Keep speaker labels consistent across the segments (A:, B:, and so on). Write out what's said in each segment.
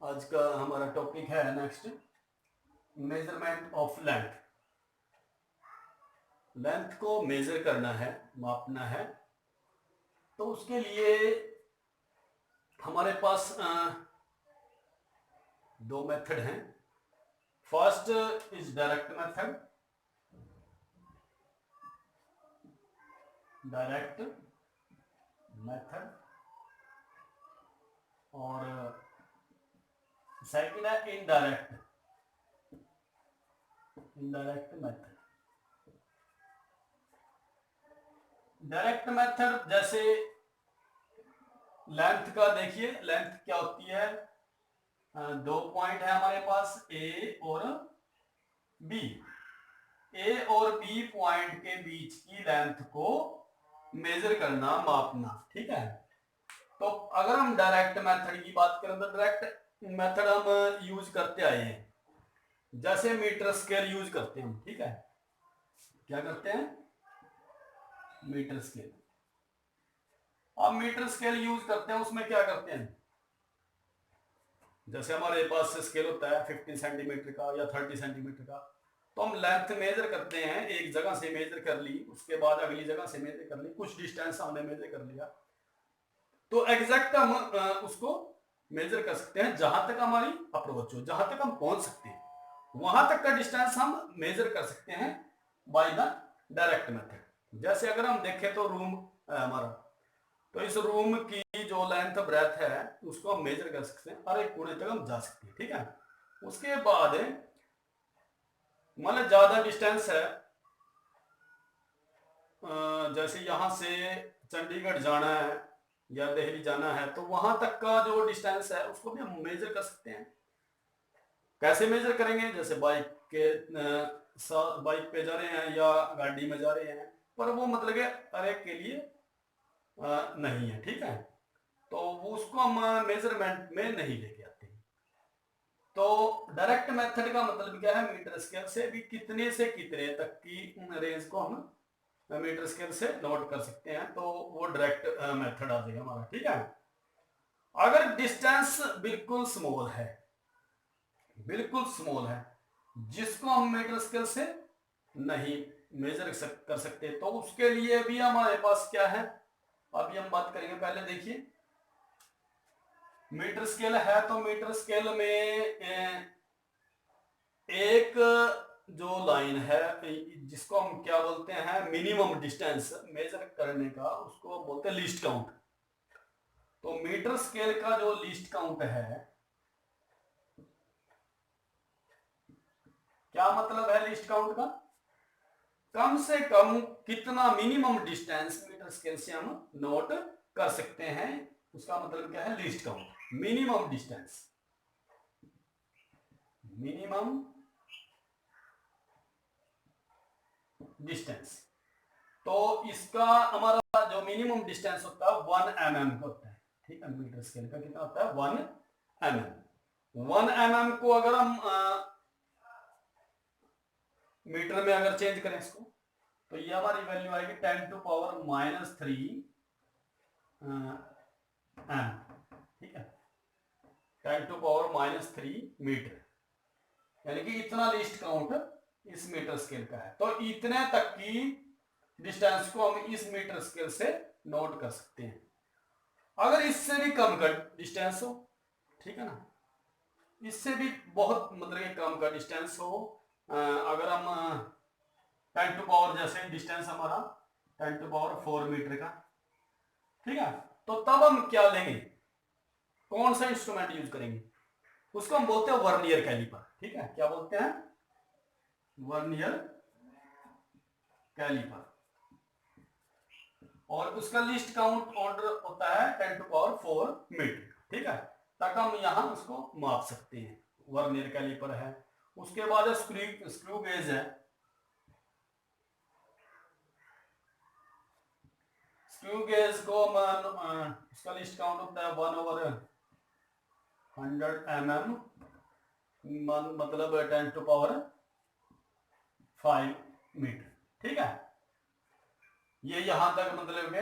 A: आज का हमारा टॉपिक है next measurement of length. Length को मेजर करना है, मापना है। तो उसके लिए हमारे पास दो मेथड हैं। फर्स्ट इज डायरेक्ट मेथड, और सेकंड है इनडायरेक्ट मेथड। डायरेक्ट मेथड जैसे लेंथ का देखिए, लेंथ क्या होती है, दो पॉइंट है हमारे पास ए और बी। ए और बी पॉइंट के बीच की लेंथ को मेजर करना, मापना, ठीक है। तो अगर हम डायरेक्ट मेथड की बात करें तो डायरेक्ट मेथड हम यूज करते आए हैं, जैसे मीटर स्केल यूज करते हैं हम, ठीक है। क्या करते हैं? Metre scale. अब मीटर स्केल यूज करते हैं, उसमें क्या करते हैं, जैसे हमारे पास स्केल होता है 15 सेंटीमीटर का या 30 सेंटीमीटर का, तो हम लेंथ मेजर करते हैं। एक जगह से मेजर कर ली, उसके बाद अगली जगह से मेजर कर ली, कुछ डिस्टेंस हमने मेजर कर लिया, तो एग्जैक्ट हम उसको मेजर कर सकते हैं। जहां तक हमारी अप्रोच हो, जहां तक हम पहुंच सकते हैं, वहां तक का डिस्टेंस हम मेजर कर सकते हैं बाय द डायरेक्ट मेथड। जैसे अगर हम देखें तो रूम हमारा, तो इस रूम की जो लेंथ ब्रेथ है उसको हम मेजर कर सकते हैं और एक कोने तक हम जा सकते हैं, ठीक है। उसके बाद मान ज्यादा डिस्टेंस है, जैसे यहां से चंडीगढ़ जाना है या दिल्ली जाना है, तो वहां तक का जो डिस्टेंस है उसको भी हम मेजर कर सकते हैं। कैसे मेजर करेंगे? जैसे बाइक पे जा रहे हैं या गाड़ी में जा रहे हैं, पर वो मतलब हर एक के लिए नहीं है, ठीक है। तो वो उसको हम मेजरमेंट में नहीं लेके आते। तो डायरेक्ट मेथड का मतलब क्या है, मीटर स्केल से भी कितने से कितने तक की रेंज को हम मीटर स्केल से नोट कर सकते हैं, तो वो डायरेक्ट मेथड आ जाएगा हमारा, ठीक है। अगर डिस्टेंस बिल्कुल स्मॉल है, जिसको हम मीटर स्केल से नहीं मेजर कर सकते, तो उसके लिए भी हमारे पास क्या है, अभी हम बात करेंगे। पहले देखिए, मीटर स्केल है तो मीटर स्केल में एक जो लाइन है जिसको हम क्या बोलते हैं, मिनिमम डिस्टेंस मेजर करने का, उसको बोलते हैं लीस्ट काउंट। तो मीटर स्केल का जो लीस्ट काउंट है, क्या मतलब है लीस्ट काउंट का? कम से कम कितना मिनिमम डिस्टेंस मीटर स्केल से हम नोट कर सकते हैं, उसका मतलब क्या है, लीस्ट काउंट। Minimum distance. तो इसका हमारा जो मिनिमम डिस्टेंस होता है 1 mm का होता है, ठीक है। मीटर स्केल का कितना होता है? 1 mm। 1 mm को अगर हम मीटर में अगर चेंज करें इसको, तो ये हमारी वैल्यू आएगी 10⁻³ m, ठीक है। 10⁻³ मीटर, यानी कि इतना लीस्ट काउंट इस मीटर स्केल का है। तो इतने तक की डिस्टेंस को हम इस मीटर स्केल से नोट कर सकते हैं। अगर इससे भी कम का डिस्टेंस हो, ठीक है ना, इससे भी बहुत मतलब कम का डिस्टेंस हो, अगर हम 10⁻, जैसे डिस्टेंस हमारा 10⁻⁴ मीटर का, ठीक है, तो तब हम क्या लेंगे, कौन सा इंस्ट्रूमेंट यूज करेंगे? उसको हम बोलते हैं वर्नियर कैलिपर, ठीक है। क्या बोलते हैं? Vernier calliper. और उसका लिस्ट काउंट ऑर्डर होता है 10⁻⁴ मीटर, ठीक है। तक हम यहां उसको माप सकते हैं। वर्नियर कैलिपर है। उसके बाद स्क्रू गेज है। स्क्रू गेज को उसका लिस्ट काउंट होता है 1/100 mm, मतलब 10⁵ मीटर, ठीक है। ये यहां तक मतलब के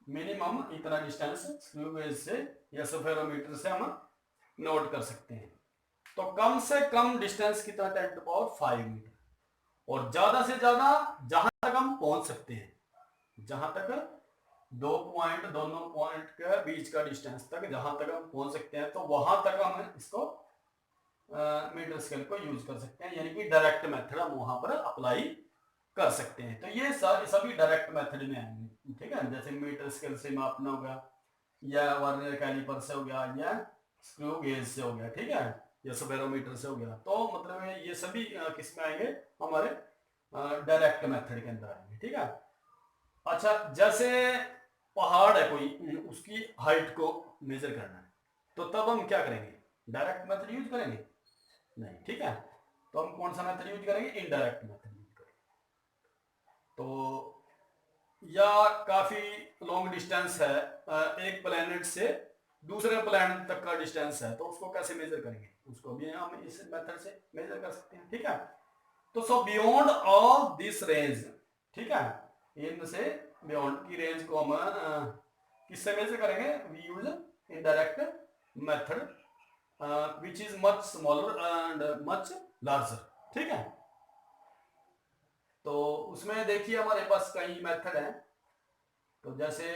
A: मिनिमम इतना डिस्टेंस स्क्रू गेज से या सफेरोमीटर से हम नोट कर सकते हैं। तो कम से कम डिस्टेंस कितना, 10⁵ मीटर, और ज्यादा से ज्यादा जहां तक हम पहुंच सकते हैं, जहां तक दोनों पॉइंट के बीच का डिस्टेंस तक जहां तक हम पहुंच सकते हैं, तो वहां तक हम इसको मीटर स्केल को यूज कर सकते हैं, यानी कि डायरेक्ट मेथड हम वहां पर अप्लाई कर सकते हैं। तो ये सभी डायरेक्ट मेथड में आएंगे, ठीक है। जैसे मीटर स्केल से मापना होगा, या वर्नियर कैलिपर से हो गया, या स्क्रू गेज से हो गया, ठीक है, या स्पेरोमीटर से हो गया। तो मतलब ये सभी किस में आएंगे, हमारे डायरेक्ट मेथड के अंदर आएंगे, ठीक है। अच्छा, जैसे पहाड़ है कोई, उसकी हाइट को मेजर करना है, तो तब हम क्या करेंगे, डायरेक्ट मेथड यूज करेंगे? नहीं, ठीक है। तो हम कौन सा मेथड यूज करेंगे, इनडायरेक्ट मेथड यूज करेंगे। तो या काफी लॉन्ग डिस्टेंस है, एक प्लेनेट से दूसरे प्लेनेट तक का डिस्टेंस है, तो उसको कैसे मेजर करेंगे, उसको भी हम इस मेथड से मेजर कर सकते हैं, ठीक है। तो सो बियॉन्ड ऑल दिस रेंज, ठीक है, इनसे बियॉन्ड की रेंज को हम किससे मेजर करेंगे, we use indirect method which is much smaller and much larger, ठीक है। तो उसमें देखिए हमारे पास कई मेथड हैं। तो जैसे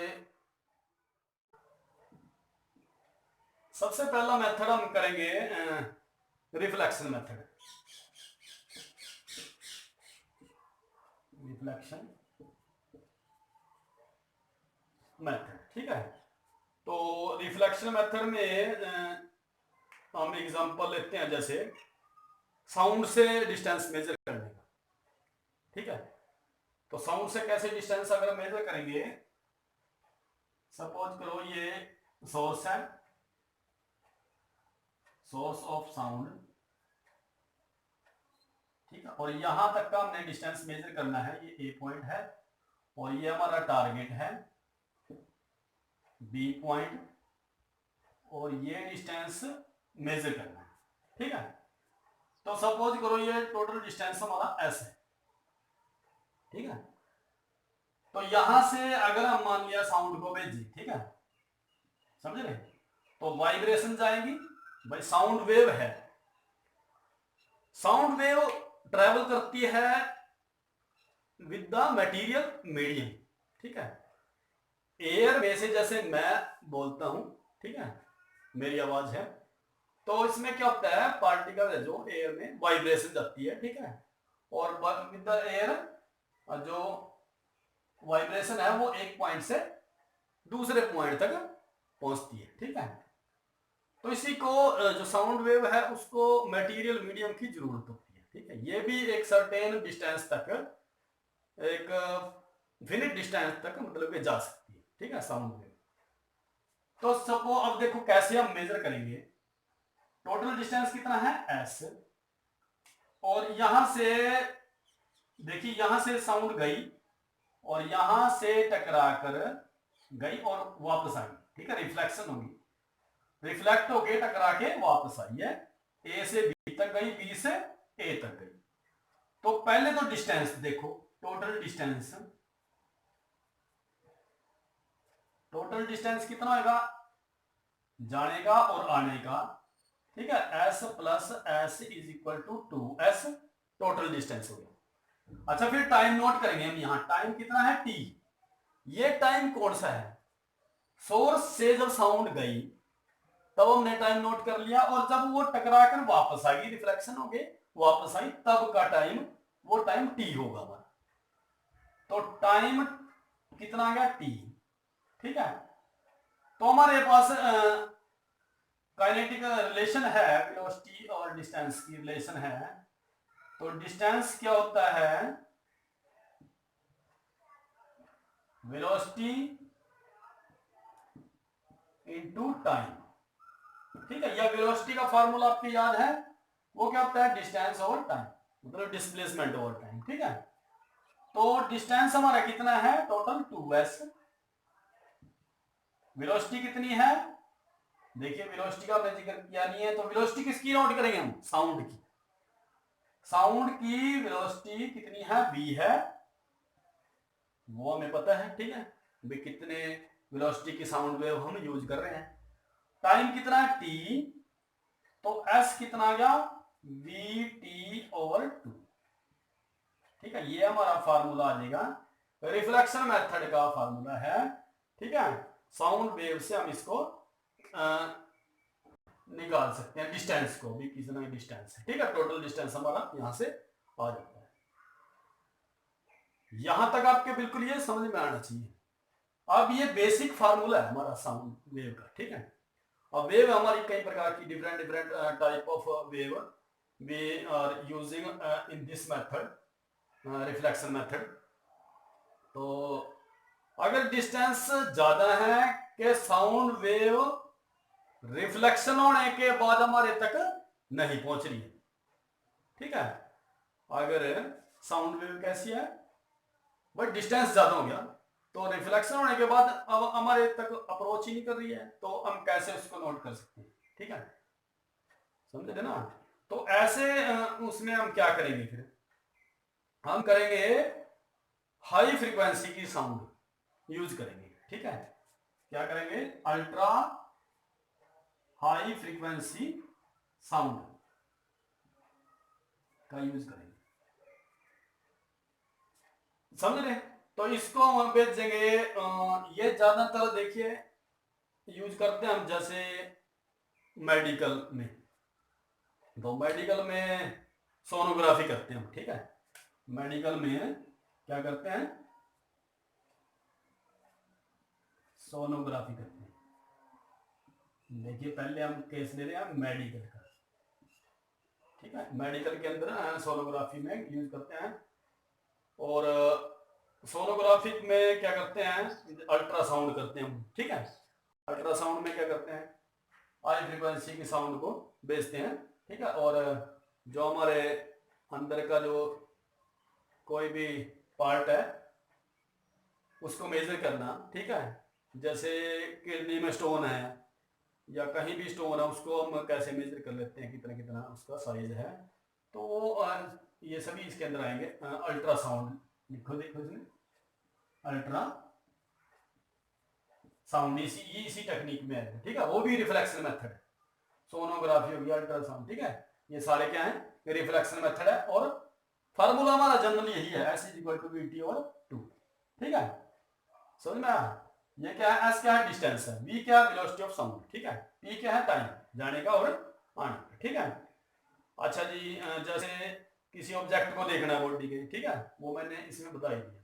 A: सबसे पहला मेथड हम करेंगे रिफ्लेक्शन मेथड, रिफ्लेक्शन मेथड, ठीक है। तो रिफ्लेक्शन मेथड में हम एग्जांपल लेते हैं, जैसे साउंड से डिस्टेंस मेजर करने का, ठीक है। तो साउंड से कैसे डिस्टेंस अगर मेजर करेंगे, सपोज करो ये सोर्स है, सोर्स ऑफ साउंड, ठीक है, और यहां तक का हमने डिस्टेंस मेजर करना है, ये ए पॉइंट है, और ये हमारा टारगेट है बी पॉइंट, और ये डिस्टेंस मेजर करना है, ठीक है। तो सपोज करो ये टोटल डिस्टेंस हमारा एस है, ठीक है। तो यहां से अगर हम मान लिया साउंड को भेजी, ठीक है, समझ रहे, तो वाइब्रेशन जाएगी, भाई साउंड वेव है, साउंड वेव ट्रेवल करती है विद द मटेरियल मीडियम, ठीक है। एयर में से जैसे मैं बोलता हूं, ठीक है, मेरी आवाज है, तो इसमें क्या होता है, पार्टिकल है जो एयर में वाइब्रेशन जाती है, ठीक है, और विद द एयर जो वाइब्रेशन है वो एक पॉइंट से दूसरे पॉइंट तक पहुंचती है, ठीक है। तो इसी को जो साउंड वेव है उसको मटेरियल मीडियम की जरूरत होती है, ठीक है। ये भी एक सर्टेन डिस्टेंस तक, एक फिनिट डिस्टेंस तक मतलब कि जा सकती है, ठीक है, साउंड वेव। तो सबको अब देखो कैसे हम मेजर करेंगे, टोटल डिस्टेंस कितना है एस, और यहां से देखिए, यहां से साउंड गई और यहां से टकरा कर गई और वापस आई, ठीक है, रिफ्लेक्शन होगी, रिफ्लेक्ट होके टकरा के वापस आई है, ए से बी तक गई, बी से ए तक गई। तो पहले तो डिस्टेंस देखो, टोटल डिस्टेंस, टोटल डिस्टेंस कितना होगा, जाने का और आने का, ठीक है, S plus S is equal to 2s, total distance हो गया। अच्छा, फिर टाइम नोट करेंगे हम, यहां टाइम कितना है t, ये टाइम कौन सा है, सोर्स से जब साउंड गई तब हमने टाइम नोट कर लिया, और जब वो टकरा कर वापस आ गई, रिफ्लेक्शन हो गई, वापस आई, तब का टाइम, वो टाइम t होगा हमारा। तो टाइम कितना आ गया t, ठीक है। तो हमारे पास काइनेटिक रिलेशन है, वेलोसिटी और डिस्टेंस की रिलेशन है। तो डिस्टेंस क्या होता है, वेलोसिटी इनटू टाइम, ठीक है। या वेलोसिटी का फार्मूला आपको याद है, वो क्या होता है, डिस्टेंस ओवर टाइम, मतलब डिस्प्लेसमेंट ओवर टाइम, ठीक है। तो डिस्टेंस हमारा कितना है, टोटल 2s, वेलोसिटी कितनी है, देखिए वेलोसिटी का हमने जिक्र किया नहीं है, तो वेलोसिटी किसकी नोट करेंगे हम, साउंड की, साउंड की वेलोसिटी कितनी है, v है, वो हमें पता है, ठीक है, भाई कितने वेलोसिटी की साउंड वेव हम यूज कर रहे हैं। टाइम कितना है t, तो एस कितना आ गया, वी टी ओवर 2। ठीक है, ये हमारा फार्मूला आ जाएगा, रिफ्लेक्शन मेथड का फार्मूला है। ठीक है, साउंड वेव से हम इसको निकाल सकते हैं डिस्टेंस को भी, कितना डिस्टेंस है। ठीक है, टोटल डिस्टेंस हमारा यहां से आ जाता है। यहां तक आपके बिल्कुल ये समझ में आना चाहिए। अब ये बेसिक फार्मूला है हमारा साउंड वेव का। ठीक है, अब वेव हमारी कई प्रकार की different different type of wave we are using in this method, reflection method. तो अगर डिस्टेंस ज्यादा है कि साउंड वेव रिफ्लेक्शन होने के बाद हमारे तक नहीं पहुंच रही है। ठीक है, अगर साउंड वेव कैसी है, बट डिस्टेंस ज्यादा हो गया तो रिफ्लेक्शन होने के बाद अब हमारे तक अप्रोच ही नहीं कर रही है, तो हम कैसे उसको नोट कर सकते हैं। ठीक है, समझ रहे ना। तो ऐसे उसमें हम क्या करेंगे, फिर हम करेंगे हाई फ्रीक्वेंसी की साउंड यूज करेंगे। ठीक है, क्या करेंगे, अल्ट्रा हाई फ्रीक्वेंसी साउंड का यूज करेंगे। समझ रहे, तो इसको हम भेजेंगे, ये ज्यादातर देखिए यूज करते हैं हम, जैसे मेडिकल में, तो मेडिकल में सोनोग्राफी करते हैं हम। ठीक है, मेडिकल में क्या करते हैं, सोनोग्राफी करते हैं। देखिए पहले हम केस ले रहे हैं मेडिकल का। ठीक है, मेडिकल के अंदर सोनोग्राफी में यूज करते हैं। और सोनोग्राफी में क्या करते हैं, अल्ट्रासाउंड करते हैं हम। ठीक है, अल्ट्रासाउंड में क्या करते हैं, हाई फ्रीक्वेंसी की साउंड को भेजते हैं। ठीक है, और जो हमारे अंदर का जो कोई भी पार्ट है उसको मेजर करना। ठीक है, जैसे किडनी में स्टोन है या कहीं भी स्टोन है, उसको हम कैसे मेजर कर लेते हैं, कितना कितना उसका साइज है। तो ये सभी इसके अंदर आएंगे। अल्ट्रासाउंड लिखो, देखो इसमें अल्ट्रा साउंड, इसी टेक्निक में है। ठीक है, वो भी रिफ्लेक्शन मेथड है। सोनोग्राफी हो गया, अल्ट्रासाउंड। ठीक है, ये सारे क्या है, रिफ्लेक्शन मेथड है। और फार्मूला हमारा जनरल यही है, S is equal to V T और 2। ठीक है, समझ में आया। ये क्या है, एस क्या है, डिस्टेंस है, वी क्या है, वेलोसिटी ऑफ साउंड। ठीक है, टी क्या है, टाइम जाने का और आने का। ठीक है, अच्छा जी, जैसे किसी ऑब्जेक्ट को देखना है बॉडी के। ठीक है, वो मैंने इसमें बता ही दिया।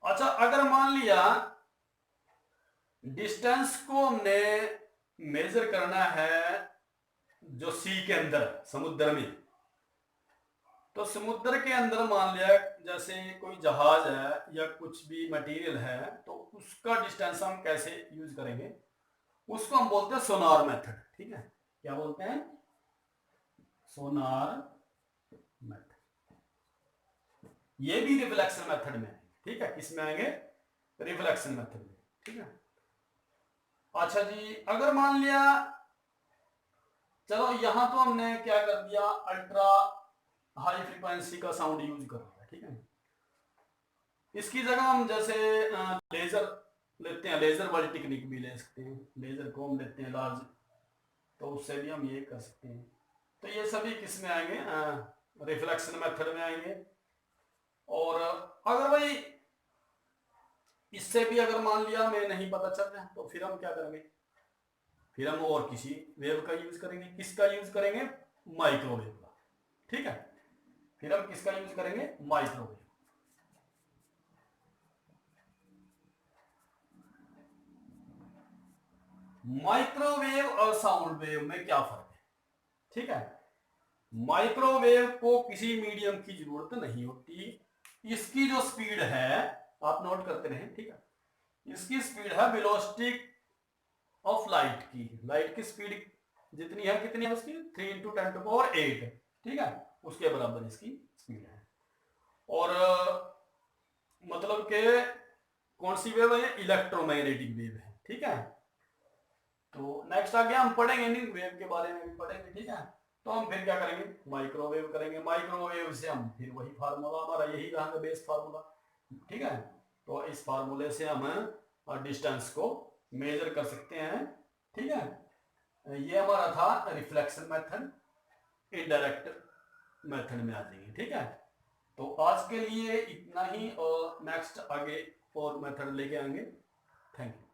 A: अच्छा, अगर मान लिया डिस्टेंस को हमने मेजर करना है जो सी के अंदर, समुद्र में, तो समुद्र के अंदर मान लिया जैसे कोई जहाज है या कुछ भी मटेरियल है, तो उसका डिस्टेंस हम कैसे यूज करेंगे, उसको हम बोलते हैं सोनार मेथड। ठीक है, क्या बोलते हैं, सोनार मेथड। ये भी रिफ्लेक्शन मेथड में है। ठीक है, किस में आएंगे, रिफ्लेक्शन मेथड में। ठीक है, अच्छा जी, अगर मान लिया, चलो यहां तो हमने क्या कर दिया, अल्ट्रा हाई फ्रीक्वेंसी का साउंड यूज कर लिया। ठीक है, इसकी जगह हम जैसे लेजर लेते हैं, लेजर वाली टेक्निक भी ले सकते हैं, लेजर को हम लेते हैं लार्ज, तो उससे भी हम ये कर सकते हैं। तो ये सभी किस में आएंगे, रिफ्लेक्शन मेथड में आएंगे। और अगर भाई इससे भी अगर मान लिया हमें नहीं पता चल रहा है, तो फिर हम क्या करेंगे, फिर हम और किसी वेव का यूज करेंगे। किसका यूज करेंगे, माइक्रोवेव का। ठीक है, फिर हम किसका यूज करेंगे, माइक्रोवेव। माइक्रोवेव और साउंड वेव में क्या फर्क है। ठीक है, माइक्रोवेव को किसी मीडियम की जरूरत नहीं होती। इसकी जो स्पीड है, आप नोट करते रहे। ठीक है, इसकी स्पीड है वेलोसिटी ऑफ लाइट की। लाइट की स्पीड जितनी है, कितनी है उसकी, 3 × 10⁸। ठीक है, उसके बराबर इसकी स्पीड है। और मतलब के कौन सी वेव है, इलेक्ट्रोमैग्नेटिक वेव है। ठीक है, तो नेक्स्ट आ गया, हम पढ़ेंगे इन वेव के बारे में भी पढ़ेंगे। ठीक है, तो हम फिर क्या करेंगे, माइक्रोवेव करेंगे। माइक्रोवेव से हम फिर वही फार्मूला हमारा यही रहा, बेस फार्मूला। ठीक है, तो इस फार्मूले से हम डिस्टेंस को मेजर कर सकते हैं। ठीक है, ये हमारा था रिफ्लेक्शन मेथड, इनडायरेक्ट मेथड में आ जाएंगे। ठीक है, तो आज के लिए इतना ही और नेक्स्ट आगे और मेथड लेके आएंगे। Thank you.